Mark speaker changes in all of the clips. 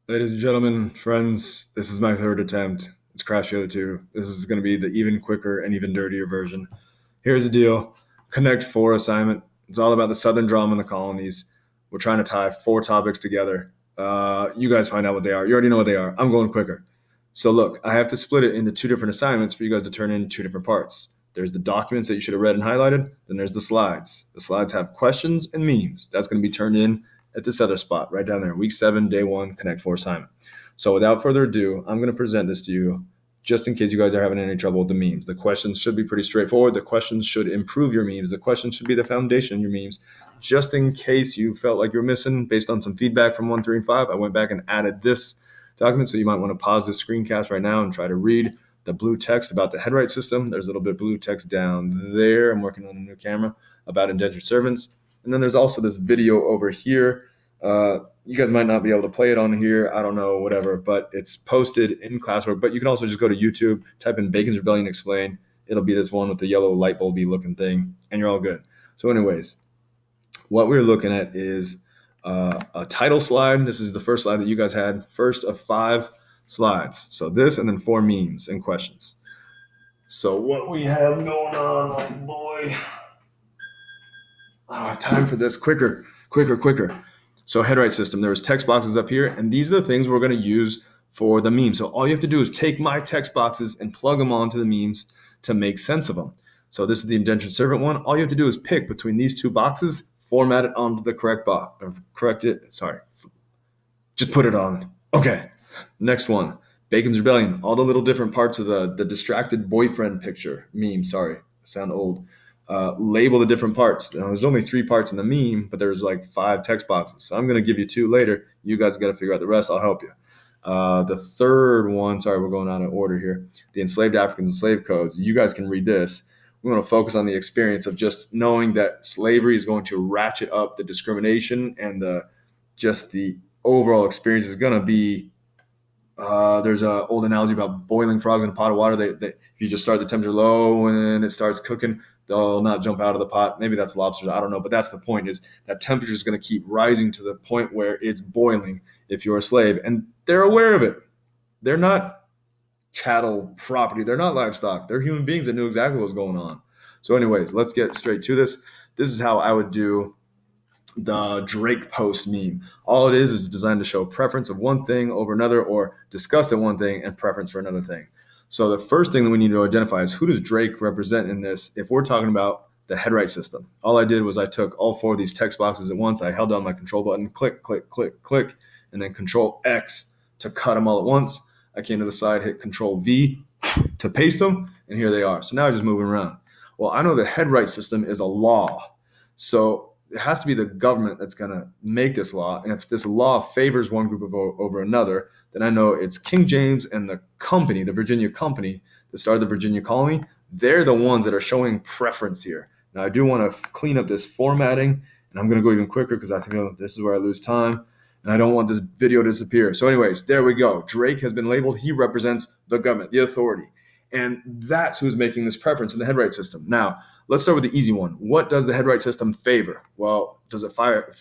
Speaker 1: Ladies and gentlemen, friends, this is my third attempt. It's Crash the other two. This is going to be the even quicker and even dirtier version. Here's the deal. Connect Four assignment. It's all about the Southern drama in the colonies. We're trying to tie four topics together. You guys find out what they are. You already know what they are. I'm going quicker. So look, I have to split it into two different assignments for you guys to turn in two different parts. There's the documents that you should have read and highlighted. Then there's the slides. The slides have questions and memes. That's going to be turned in at this other spot right down there. Week 7, day 1, Connect Four assignment. So without further ado, I'm going to present this to you just in case you guys are having any trouble with the memes. The questions should be pretty straightforward. The questions should improve your memes. The questions should be the foundation of your memes. Just in case you felt like you were missing based on some feedback from 1, 3, and 5, I went back and added this document. So you might want to pause this screencast right now and try to read the blue text about the headright system. There's a little bit of blue text down there. I'm working on a new camera about indentured servants. And then there's also this video over here. You guys might not be able to play it on here. I don't know, whatever, but it's posted in classwork. But you can also just go to YouTube, type in Bacon's Rebellion Explained. It'll be this one with the yellow light bulby looking thing, and you're all good. So, anyways, what we're looking at is a title slide. This is the first slide that you guys had, first of 5 slides. So this and then 4 memes and questions. So what we have going on, oh boy. I don't have time for this. Quicker. So headright system, there's text boxes up here, and these are the things we're going to use for the meme. So all you have to do is take my text boxes and plug them onto the memes to make sense of them. So this is the indentured servant one. All you have to do is pick between these two boxes, format it onto the correct box, or correct it. Sorry, just put it on. Okay, next one, Bacon's Rebellion. All the little different parts of the distracted boyfriend picture meme. Sorry, I sound old. Label the different parts. Now, there's only 3 parts in the meme, but there's like 5 text boxes. So I'm going to give you 2 later. You guys got to figure out the rest. I'll help you. The third one, sorry, we're going out of order here. The enslaved Africans and slave codes. You guys can read this. We want to focus on the experience of just knowing that slavery is going to ratchet up the discrimination and the overall experience is going to be. There's an old analogy about boiling frogs in a pot of water. They if you just start the temperature low and it starts cooking, they'll not jump out of the pot. Maybe that's lobsters. I don't know. But that's the point, is that temperature is going to keep rising to the point where it's boiling if you're a slave. And they're aware of it. They're not chattel property. They're not livestock. They're human beings that knew exactly what was going on. So anyways, let's get straight to this. This is how I would do the Drake post meme. All it is designed to show preference of one thing over another, or disgust at one thing and preference for another thing. So the first thing that we need to identify is, who does Drake represent in this if we're talking about the headright system? All I did was I took all 4 of these text boxes at once. I held down my control button, click, click, click, click, and then control X to cut them all at once. I came to the side, hit control V to paste them, and here they are. So now I just move them around. Well, I know the headright system is a law. So it has to be the government that's going to make this law. And if this law favors one group over another, then I know it's King James and the company, the Virginia company that started the Virginia colony. They're the ones that are showing preference here. Now, I do want to clean up this formatting, and I'm going to go even quicker because I think this is where I lose time, and I don't want this video to disappear. So anyways, there we go. Drake has been labeled. He represents the government, the authority. And that's who's making this preference in the headright system. Now, let's start with the easy one. What does the headright system favor? Well, does it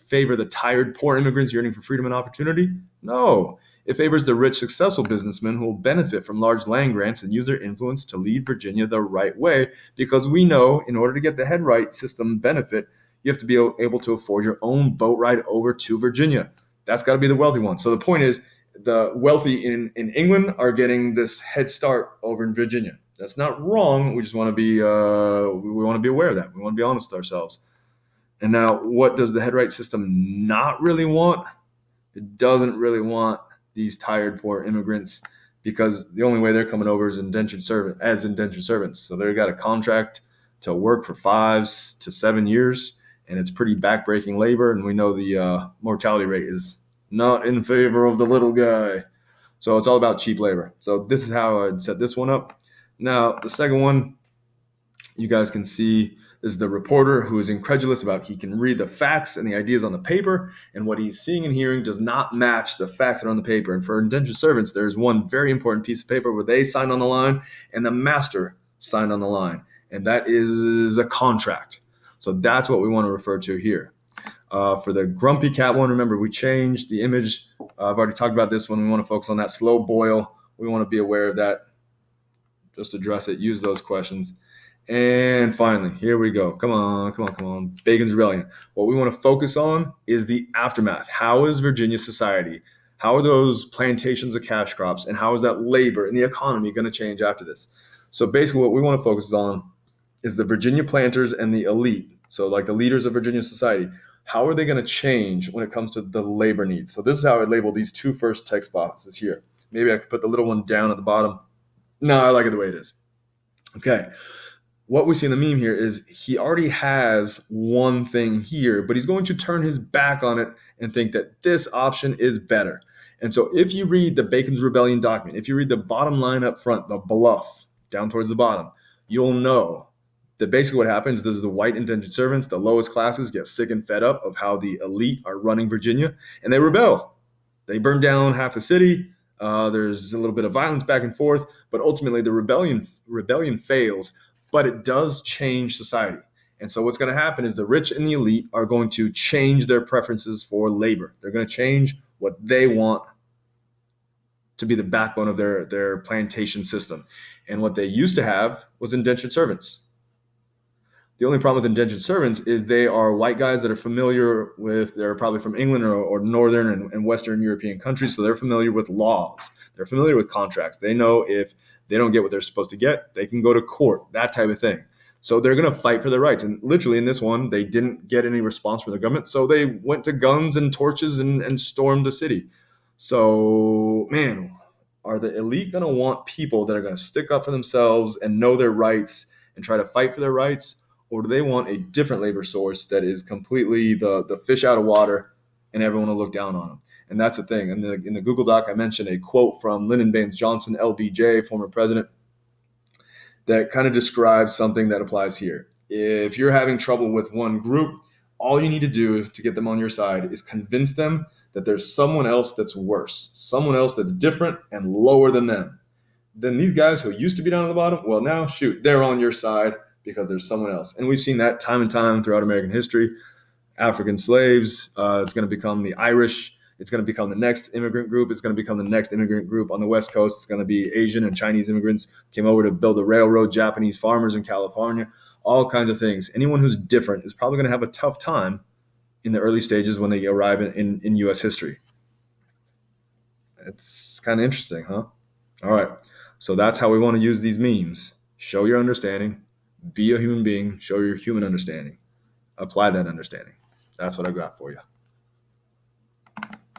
Speaker 1: favor the tired, poor immigrants yearning for freedom and opportunity? No. It favors the rich, successful businessmen who will benefit from large land grants and use their influence to lead Virginia the right way, because we know in order to get the headright system benefit, you have to be able to afford your own boat ride over to Virginia. That's got to be the wealthy one. So the point is, the wealthy in England are getting this head start over in Virginia. That's not wrong. We just want to be we want to be aware of that. We want to be honest with ourselves. And now, what does the headright system not really want? It doesn't really want these tired, poor immigrants, because the only way they're coming over is indentured servants. So they've got a contract to work for 5 to 7 years, and it's pretty backbreaking labor. And we know the mortality rate is not in favor of the little guy. So it's all about cheap labor. So this is how I'd set this one up. Now, the second one, you guys can see, is the reporter who is incredulous about he can read the facts and the ideas on the paper, and what he's seeing and hearing does not match the facts that are on the paper. And for indentured servants, there's one very important piece of paper where they sign on the line and the master signed on the line, and that is a contract. So that's what we want to refer to here. For the grumpy cat one, remember, we changed the image I've already talked about this one. We want to focus on that slow boil. We want to be aware of that. Just address it. Use those questions. And finally, here we go. Come on. Bacon's Rebellion. What we want to focus on is the aftermath. How is Virginia society? How are those plantations of cash crops? And how is that labor and the economy going to change after this? So basically what we want to focus on is the Virginia planters and the elite. So like the leaders of Virginia society. How are they going to change when it comes to the labor needs? So this is how I label these two first text boxes here. Maybe I could put the little one down at the bottom. No, I like it the way it is. Okay. What we see in the meme here is he already has one thing here, but he's going to turn his back on it and think that this option is better. And so if you read the Bacon's Rebellion document, if you read the bottom line up front, the bluff down towards the bottom, you'll know that basically what happens is the white indentured servants, the lowest classes, get sick and fed up of how the elite are running Virginia, and they rebel. They burn down half the city. There's a little bit of violence back and forth, but ultimately the rebellion fails, but it does change society. And so what's going to happen is the rich and the elite are going to change their preferences for labor. They're going to change what they want to be the backbone of their plantation system. And what they used to have was indentured servants. The only problem with indentured servants is they are white guys that are familiar with, they're probably from England or Northern and Western European countries, so they're familiar with laws. They're familiar with contracts. They know if they don't get what they're supposed to get, they can go to court, that type of thing. So they're going to fight for their rights. And literally in this one, they didn't get any response from the government, so they went to guns and torches and stormed the city. So, man, are the elite going to want people that are going to stick up for themselves and know their rights and try to fight for their rights? Or do they want a different labor source that is completely the fish out of water and everyone will look down on them? And that's the thing. In the Google Doc, I mentioned a quote from Lyndon Baines Johnson, LBJ, former president, that kind of describes something that applies here. If you're having trouble with one group, all you need to do to get them on your side is convince them that there's someone else that's worse, someone else that's different and lower than them. Then these guys who used to be down at the bottom, well, now, shoot, they're on your side because there's someone else. And we've seen that time and time throughout American history. African slaves, it's going to become the Irish. It's going to become the next immigrant group. It's going to become the next immigrant group on the West Coast. It's going to be Asian and Chinese immigrants came over to build a railroad, Japanese farmers in California, all kinds of things. Anyone who's different is probably going to have a tough time in the early stages when they arrive in U.S. history. It's kind of interesting, huh? All right. So that's how we want to use these memes. Show your understanding. Be a human being. Show your human understanding. Apply that understanding. That's what I got for you.